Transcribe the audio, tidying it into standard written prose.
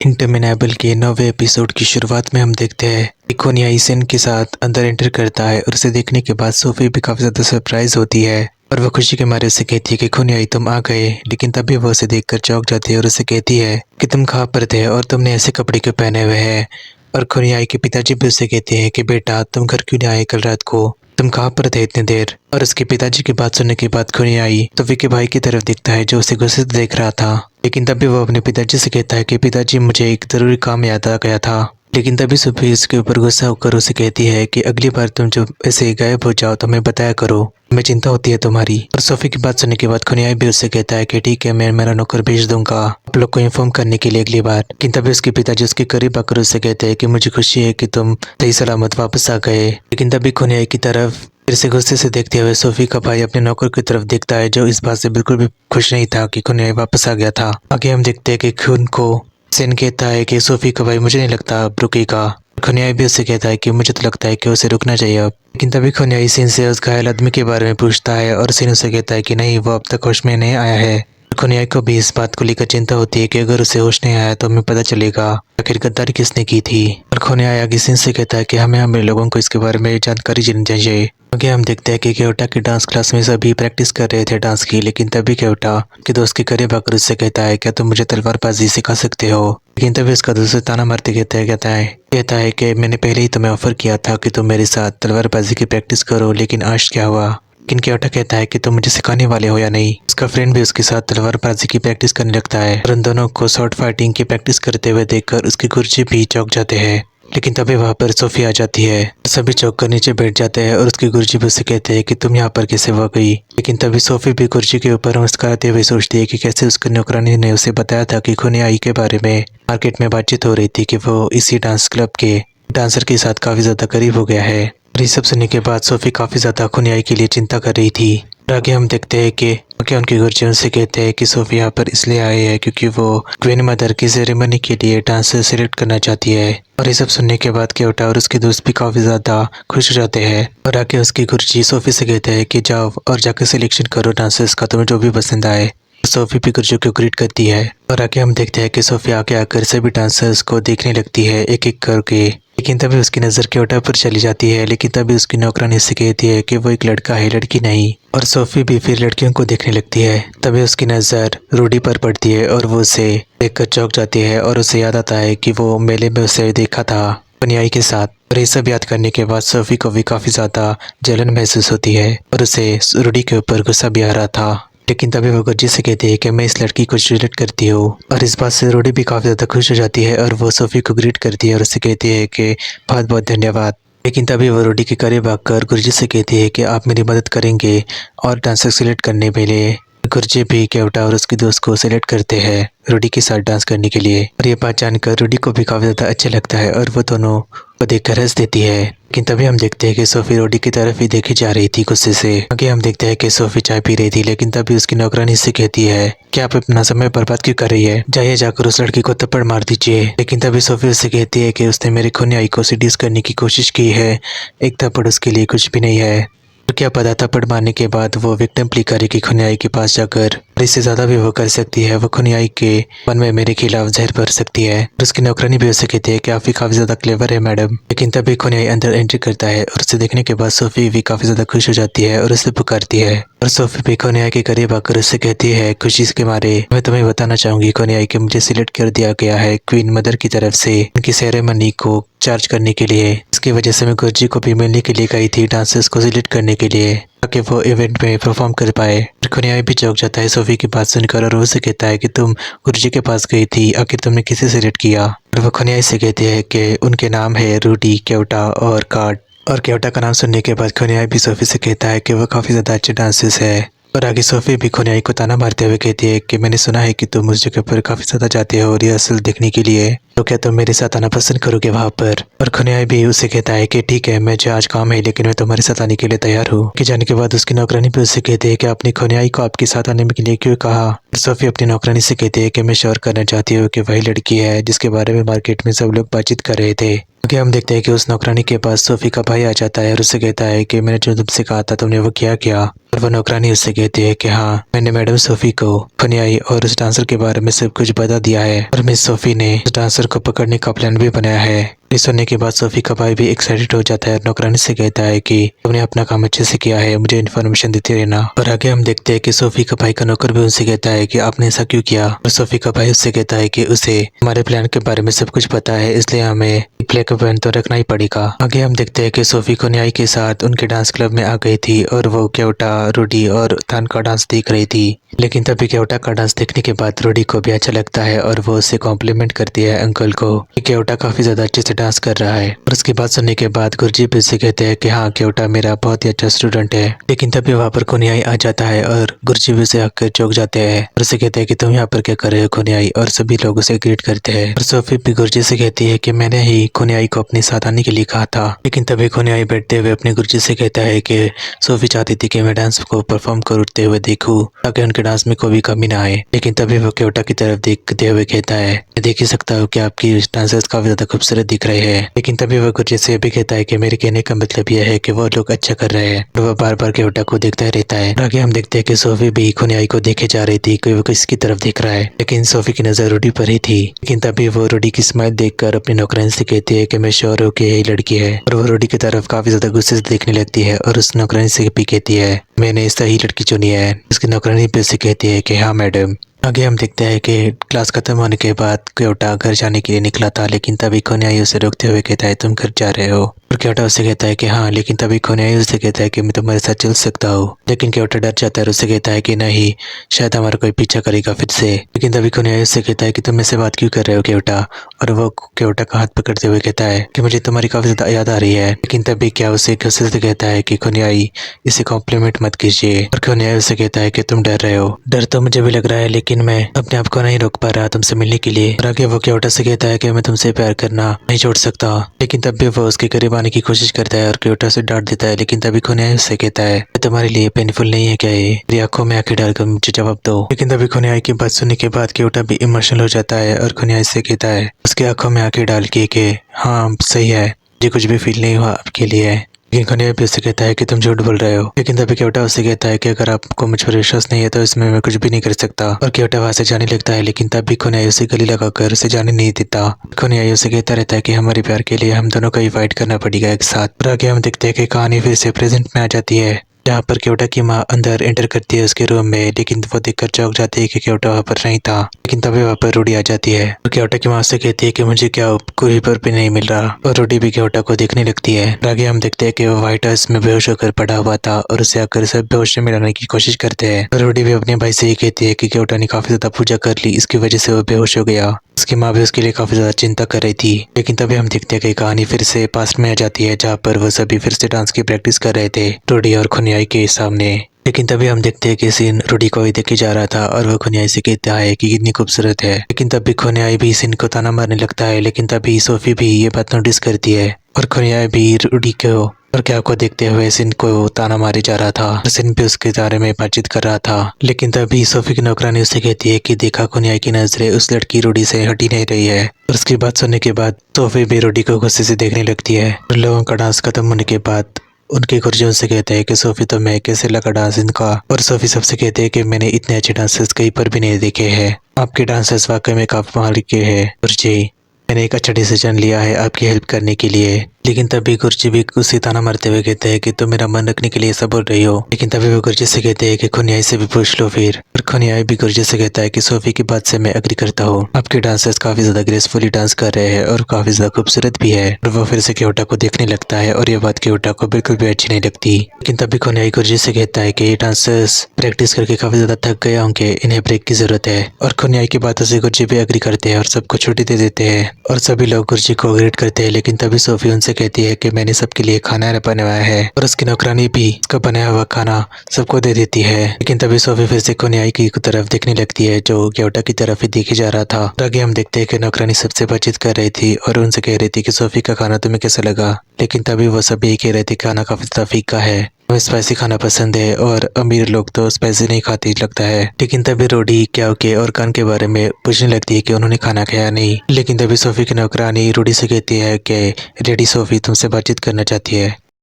Interminable के 9वें episode की शुरुआत में हम देखते हैं कि खोनिया इसेन के साथ अंदर एंटर करता है और उसे देखने के बाद सोफी भी काफी ज्यादा सरप्राइज होती है और वो खुशी के मारे उसे कहती है कि खोनिया तुम आ गए। लेकिन तभी वो उसे देखकर चौंक जाती है और उसे कहती है कि तुम कहाँ पर थे और तुमने ऐसे कपड़े क्यों पहने हुए हैं। और खोनिया के पिताजी भी उसे कहते हैं कि बेटा तुम घर क्यों नहीं आए कल रात को, तुम कहाँ पर थे इतनी देर। और उसके पिताजी की बात सुनने के बाद खोनियाई सोफी के भाई की तरफ देखता है जो उसे गुस्से से देख रहा था। लेकिन तभी वो अपने पिताजी से कहता है कि पिताजी मुझे एक जरूरी काम याद आ गया था। लेकिन तभी सोफी उसके ऊपर गुस्सा होकर उसे कहती है कि अगली बार तुम जब ऐसे गायब हो जाओ तो मैं बताया करो, हमें चिंता होती है तुम्हारी। और सोफी की बात सुनने के बाद खोनियाई भी उससे कहता है कि ठीक है मैं मेरा नौकर भेज दूंगा आप लोग को इन्फॉर्म करने के लिए अगली बार। लेकिन तभी उसके पिताजी उसके करीब आकर उससे कहते हैं कि मुझे खुशी है कि तुम सही सलामत वापस आ गए। लेकिन तभी खोनियाई की तरफ फिर से गुस्से से देखते हुए सोफी का भाई अपने नौकर की तरफ देखता है जो इस बात से बिल्कुल भी खुश नहीं था कि खोनियाई वापस आ गया था। आगे हम देखते हैं कि खून को सेन कहता है कि सोफी का भाई मुझे नहीं लगता अब रुकेगा। खोनियाई भी उससे कहता है कि मुझे तो लगता है कि उसे रुकना चाहिए अब। लेकिन तभी खोनियाई सेन से उस घायल आदमी के बारे में पूछता है और सेन उसे कहता है कि नहीं वो अब तक होश में नहीं आया है। खोनियाई को भी इस बात को लेकर चिंता होती है कि अगर उसे होश नहीं आया तो हमें पता चलेगा आखिर गद्दारी किसने की थी। और खोनियाई आगे सेन से कहता है कि हमें लोगों को इसके बारे में जानकारी देनी चाहिए। आगे हम देखते हैं कि केवटा के डांस क्लास में सभी प्रैक्टिस कर रहे थे डांस की। लेकिन तभी केवटा के दोस्त के करीब आकर उससे कहता है क्या तुम मुझे तलवारबाजी सिखा सकते हो। लेकिन तभी उसका दोस्त ताना मारते कहता है कि मैंने पहले ही तुम्हें ऑफर किया था कि तुम मेरे साथ तलवारबाजी की प्रैक्टिस करो, लेकिन आज क्या हुआ। लेकिन केवटा कहता है कि तुम मुझे सिखाने वाले हो या नहीं। उसका फ्रेंड भी उसके साथ तलवारबाजी की प्रैक्टिस करने लगता है और उन दोनों को शॉर्ट फाइटिंग की प्रैक्टिस करते हुए देखकर उसके गुरुजी भी चौंक जाते हैं। लेकिन तभी वहां पर सोफी आ जाती है, सभी चौंक कर नीचे बैठ जाते हैं और उसके गुरुजी भी उससे कहते हैं कि तुम यहाँ पर कैसे हो गई। लेकिन तभी सोफी भी गुरुजी के ऊपर मुस्कुराते हुए सोचती है कि कैसे उसके नौकरानी ने उसे बताया था कि खोनियाई के बारे में मार्केट में बातचीत हो रही थी कि वो इसी डांस क्लब के डांसर के साथ काफी ज्यादा करीब हो गया है। और ये सब सुनने के बाद सोफी काफी ज्यादा खोनियाई के लिए चिंता कर रही थी। और आगे हम देखते हैं कि उनके गुरुजी उनसे कहते हैं कि सोफी यहाँ पर इसलिए आई है क्योंकि वो क्वीन मदर की सेरेमनी के लिए डांसर सिलेक्ट करना चाहती है। और ये सब सुनने के बाद केवटा और उसके दोस्त भी काफी ज्यादा खुश हो जाते हैं। और आगे उसकी गुरुजी सोफी से कहते हैं कि जाओ और जाकर सिलेक्शन करो डांसर्स का, तुम्हें जो भी पसंद आए। सोफी भी गुरुजी को ग्रीट करती है। और आगे हम देखते हैं कि सोफी आगे आकर सभी डांसर्स को देखने लगती है एक एक करके। लेकिन तभी उसकी नज़र केवटा पर चली जाती है। लेकिन तभी उसकी नौकरानी से कहती है कि वो एक लड़का है लड़की नहीं। और सोफी भी फिर लड़कियों को देखने लगती है। तभी उसकी नज़र रूडी पर पड़ती है और वो उसे देखकर चौंक जाती है और उसे याद आता है कि वो मेले में उसे देखा था खोनियाई के साथ। और ये सब याद करने के बाद सोफी को भी काफ़ी ज़्यादा जलन महसूस होती है और उसे रूडी के ऊपर गुस्सा भी आ रहा था। लेकिन तभी वो गुरुजी से कहती है कि मैं इस लड़की को रिलेट करती हूँ। और इस बात से रूडी भी काफ़ी ज़्यादा खुश हो जाती है और वो सोफी को ग्रीट करती है और उससे कहती है कि बहुत बहुत धन्यवाद। लेकिन तभी वो रूडी के करीब आकर गुरुजी से कहती है कि आप मेरी मदद करेंगे और डांसर सिलेक्ट करने के लिए। गुरुजी भी केवटा और उसके दोस्त को सिलेक्ट करते हैं रूडी के साथ डांस करने के लिए। और ये बात जानकर रूडी को भी काफ़ी ज़्यादा अच्छा लगता है और वो दोनों को देखकर हंस देती है। लेकिन तभी हम देखते हैं कि सोफी रूडी की तरफ ही देखी जा रही थी गुस्से से। आगे हम देखते हैं कि सोफी चाय पी रही थी। लेकिन तभी उसकी नौकरानी से कहती है कि आप अपना समय बर्बाद क्यों कर रही है, जाइए जाकर उस लड़की को थप्पड़ मार दीजिए। लेकिन तभी सोफी उससे कहती है कि उसने मेरी खोनियाई को सीडीज करने की कोशिश की है, एक थप्पड़ उसके लिए कुछ भी नहीं है। तो क्या पता थप्पड़ मारने के बाद वो विक्टिम प्ली करेगी खोनियाई के पास जाकर, और इससे ज्यादा भी वो कर सकती है, वो खोनियाई के मन में मेरे खिलाफ जहर भर सकती है। और उसकी नौकरानी भी उसे कहती है कि आप भी काफी ज्यादा क्लेवर है मैडम। लेकिन तभी खोनियाई अंदर एंट्री करता है और उसे देखने के बाद सोफी भी काफी ज्यादा खुश हो जाती है और उसे पुकारती है। और सोफी भी खोनियाई के करीब आकर उससे कहती है खुशी के मारे, मैं तुम्हें बताना चाहूंगी खोनियाई कि मुझे सिलेक्ट कर दिया गया है क्वीन मदर की तरफ से उनकी सेरेमनी को चार्ज करने के लिए। इसकी वजह से मैं गुरुजी को भी मिलने के लिए गई थी डांसर्स को सिलेक्ट करने के लिए ताकि वो इवेंट में परफॉर्म कर पाए। खोनियाई भी चौंक जाता है सोफी की बात सुनकर और वो से कहता है कि तुम गुरुजी के पास गई थी, आखिर तुमने किसे सिलेक्ट किया। और वो खोनियाई से कहती है कि उनके नाम है रूडी, केवटा और कार्ड। और केवटा का नाम सुनने के बाद खोनियाई भी सोफी से कहता है कि वो काफ़ी ज़्यादा अच्छे डांसर्स है। और आगे सोफी भी खोनियाई को ताना मारते हुए कहती है कि मैंने सुना है कि तुम उस जगह पर काफ़ी ज़्यादा जाते हो रिहर्सल देखने के लिए, तो क्या तुम मेरे साथ आना पसंद करोगे वहाँ पर। और खोनियाई भी उसे कहता है कि ठीक है मुझे आज काम है लेकिन मैं तुम्हारे साथ आने के लिए तैयार हूँ। कि जाने के बाद उसकी नौकरानी भी उससे कहती है कि आपने खोनियाई को आपके साथ आने के लिए क्यों कहा। सोफी अपनी नौकरानी से कहती है कि मैं श्योर करना चाहती हूँ कि वही लड़की है जिसके बारे में मार्केट में सब लोग बातचीत कर रहे थे। आगे हम देखते हैं कि उस नौकरानी के पास सोफी का भाई आ जाता है और उससे कहता है कि मैंने जो तुमसे कहा था तुमने वो किया और वह नौकरानी उससे कहती है कि हाँ, मैंने मैडम सोफी को खुनियाई और उस डांसर के बारे में सब कुछ बता दिया है और मिस सोफी ने उस डांसर को पकड़ने का प्लान भी बनाया है। ये सुनने के बाद सोफी का भाई भी एक्साइटेड हो जाता है और नौकरानी से कहता है कि तुमने अपना काम अच्छे से किया है, मुझे इन्फॉर्मेशन देते रहना। और आगे हम देखते हैं कि सोफी का भाई का नौकर भी उनसे कहता है कि आपने ऐसा क्यों किया, और सोफी का भाई उससे कहता है कि उसे हमारे प्लान के बारे में सब कुछ पता है, इसलिए हमें ब्लैक प्लान तो रखना ही पड़ेगा। आगे हम देखते हैं कि सोफी खुनियाई के साथ उनके डांस क्लब में आ गई थी और वो केवटा, रूडी और थान का डांस देख रही थी। लेकिन तभी केवटा का डांस देखने के बाद रूडी को भी अच्छा लगता है और वो उससे कॉम्प्लीमेंट करती है अंकल को कि केवटा काफी ज्यादा अच्छे से डांस कर रहा है। और उसकी बात सुनने के बाद गुरुजी भी उससे कहते हैं कि हाँ, केवटा मेरा बहुत ही अच्छा स्टूडेंट है। लेकिन तभी वहाँ पर खुनियाई आ जाता है और गुरुजी भी उसे आकर चौंक जाते हैं और उसे कहते हैं कि तुम यहाँ पर क्या कर रहे हो खुनियाई, और सभी लोग उसे ग्रीट करते हैं। और सोफी भी गुरुजी से कहती है कि मैंने ही खुनियाई को अपने साथ आने के लिए कहा था। लेकिन तभी खुनियाई बैठते हुए अपने गुरुजी से कहता है कि सोफी चाहती थी कि मैं डांस को परफॉर्म करते हुए देखूं ताकि उनके डांस में कोई कमी ना आए। लेकिन तभी वो केवटा की तरफ देखते हुए कहता है, मैं देख ही सकता हूँ कि आपकी डांसर्स काफी ज्यादा खूबसूरत दिख रहे हैं। लेकिन तभी वो गुरुजी से भी कहता है कि मेरे कहने का मतलब यह है कि वो लोग अच्छा कर रहे हैं, और वह बार बार केवटा को देखता रहता है। आगे हम देखते हैं कि सोफी भी खुनियाई को देखे जा रही थी कि वो किसकी तरफ देख रहा है, लेकिन सोफी की नजर रूडी पर ही थी। लेकिन तभी वो रूडी की स्माइल देखकर अपनी नौकरानी से कहती है कि मैं श्योर हूँ कि यही लड़की है, और वो रूडी की तरफ काफी ज्यादा गुस्से से देखने लगती है और उस नौकरानी से भी कहती है मैंने सही लड़की चुनी है। उसकी नौकरानी भी उससे कहती है कि हाँ मैडम। आगे हम देखते हैं कि क्लास खत्म होने के बाद केवटा घर जाने के लिए निकला था, लेकिन तभी खुनियाई उसे रोकते हुए कहता है तुम घर जा रहे हो, और केवटा उससे कहता है कि हाँ, लेकिन तभी खुनियाई उससे कहता है कि मैं तुम्हारे साथ चल सकता हूँ। लेकिन केवटा डर जाता है और उससे कहता है कि नहीं, शायद हमारा कोई पीछा करेगा फिर से। लेकिन तभी खुनियाई उससे कहता है कि तुम ऐसे बात क्यों कर रहे हो केवटा, और वो केवटा का हाथ पकड़ते हुए कहता है कि मुझे तुम्हारी काफी ज्यादा याद आ रही है। लेकिन तभी क्या उसे गुस्से से कहता है कि खुनियाई इसे कॉम्प्लीमेंट मत कीजिए, और खुनियाई उससे कहता है कि तुम डर रहे हो। डर तो मुझे भी लग रहा है, लेकिन मैं अपने आप को नहीं रोक पा रहा तुमसे मिलने के लिए। और आगे वो केवटा से कहता है कि मैं तुमसे प्यार करना नहीं छोड़ सकता। लेकिन तब भी वो उसके करीब आने की कोशिश करता है और केवटा से डांट देता है। लेकिन तभी खुनियाई उससे कहता है तुम्हारे लिए पेनफुल नहीं है क्या ये, मेरी आंखों में आंखें डालकर मुझे जवाब दो। लेकिन तभी खुनियाई की बात सुनने के बाद केवटा भी इमोशनल हो जाता है और खुनियाई से कहता है उसकी आंखों में आंखें डाल के कि हाँ सही है, मुझे कुछ भी फील नहीं हुआ आपके लिए। लेकिन खुनियाई भी उससे कहता है कि तुम झूठ बोल रहे हो। लेकिन तभी केवटा उससे कहता है कि अगर आपको मुझ पर विश्वास नहीं है तो इसमें मैं कुछ भी नहीं कर सकता, और केवटा वहां से जाने लगता है। लेकिन तभी खुनियाई उसे गले लगाकर उसे जाने नहीं देता। खुनियाई उसे कहता रहता है कि हमारे प्यार के लिए हम दोनों को ही फाइट करना पड़ेगा एक साथ। और आगे हम देखते हैं कि कहानी फिर से प्रेजेंट में आ जाती है, जहाँ पर केवटा की माँ अंदर एंटर करती है उसके रूम में। लेकिन वो देखकर चौंक जाती है कि केवटा वहाँ पर नहीं था। लेकिन तभी वहाँ पर रूडी आ जाती है और केवटा की माँ से कहती है कि मुझे क्या कोई पर भी नहीं मिल रहा, और रूडी भी केवटा को देखने लगती है। आगे हम देखते हैं कि वो व्हाइट हाउस में बेहोश होकर पड़ा हुआ था और उसे आकर सब बेहोशी में लाने की कोशिश करते हैं। और रूडी भी अपने भाई से ही कहती है कि केवटा ने काफी ज्यादा पूजा कर ली, इसकी वजह से वो बेहोश हो गया। उसकी माँ भी उसके लिए काफी ज्यादा चिंता कर रही थी। लेकिन तभी हम देखते हैं कि कहानी फिर से पास्ट में आ जाती है, जहाँ पर वो सभी फिर से डांस की प्रैक्टिस कर रहे थे रूडी और खुनियाई के सामने। लेकिन तभी हम देखते हैं कि सीन रूडी को ही देखे जा रहा था और वो खुनियाई से कहता है कि कितनी खूबसूरत है। लेकिन तभी खुनियाई भी सीन को ताना मारने लगता है। लेकिन तभी सोफी भी ये बात नोटिस करती है और खुनियाई भी रूडी को और क्या को देखते हुए सिन को ताना मारे जा रहा था। सिन भी उसके बारे में बातचीत कर रहा था। लेकिन तभी सोफी की नौकरानी उससे कहती है कि देखा, खुनियाई की नजरें उस लड़की रूडी से हटी नहीं रही है। और उसकी बात सुनने के बाद सोफी भी रूडी को गुस्से से देखने लगती है। और लोगों का डांस खत्म होने के बाद उनके गुरुजी उनसे कहते हैं कि सोफी तो मैं कैसे लगा डांस इनका, और सोफी सबसे कहते हैं कि मैंने इतने अच्छे डांसर्स कहीं पर भी नहीं देखे हैं, आपके डांसर्स वाकई में काफी कमाल के हैं गुरुजी, मैंने एक अच्छा डिसीजन लिया है आपकी हेल्प करने के लिए। लेकिन तभी गुरुजी भी उसे ताना मारते हुए कहते हैं कि तुम मेरा मन रखने के लिए सब बोल रही हो। लेकिन तभी वो गुरुजी से कहते हैं कि खुनियाई से भी पूछ लो फिर। और खुनियाई भी गुरुजी से कहता है कि सोफी की बात से मैं एग्री करता हूँ, आपके डांसर्स काफी ज्यादा ग्रेसफुली डांस कर रहे हैं और काफी ज्यादा खूबसूरत भी है। और वो फिर से केवटा को देखने लगता है और ये बात केवटा को बिल्कुल भी अच्छी नहीं लगती। लेकिन तभी खुनियाई गुरुजी से कहता है कि ये डांसर्स प्रैक्टिस करके काफी ज्यादा थक गए होंगे, इन्हें ब्रेक की जरूरत है। और खुनियाई की बातों से गुरुजी भी एग्री करते हैं और सबको छुट्टी दे देते हैं और सभी लोग गुरुजी को ग्रेट करते हैं। लेकिन तभी सोफी उनसे कहती है कि मैंने सबके लिए खाना बनवाया है, और उसकी नौकरानी भी उसका बनाया हुआ खाना सबको दे देती है। लेकिन तभी सोफी फिर से खुनियाई की तरफ देखने लगती है जो केवटा की तरफ ही देखे जा रहा था। आगे हम देखते हैं कि नौकरानी सबसे बातचीत कर रही थी और उनसे कह रही थी कि सोफी का खाना तुम्हें कैसा लगा। लेकिन तभी वो सब यही कह रहे थे खाना काफी ज्यादा फीका है। हमें स्पाइसी खाना पसंद है और अमीर लोग तो स्पाइसी नहीं खाते लगता है। लेकिन तभी रोडी क्या के और कान के बारे में पूछने लगती है कि उन्होंने खाना खाया नहीं। लेकिन तभी सोफी की नौकरानी रोडी से कहती है कि रेडी सोफी तुमसे बातचीत करना चाहती है।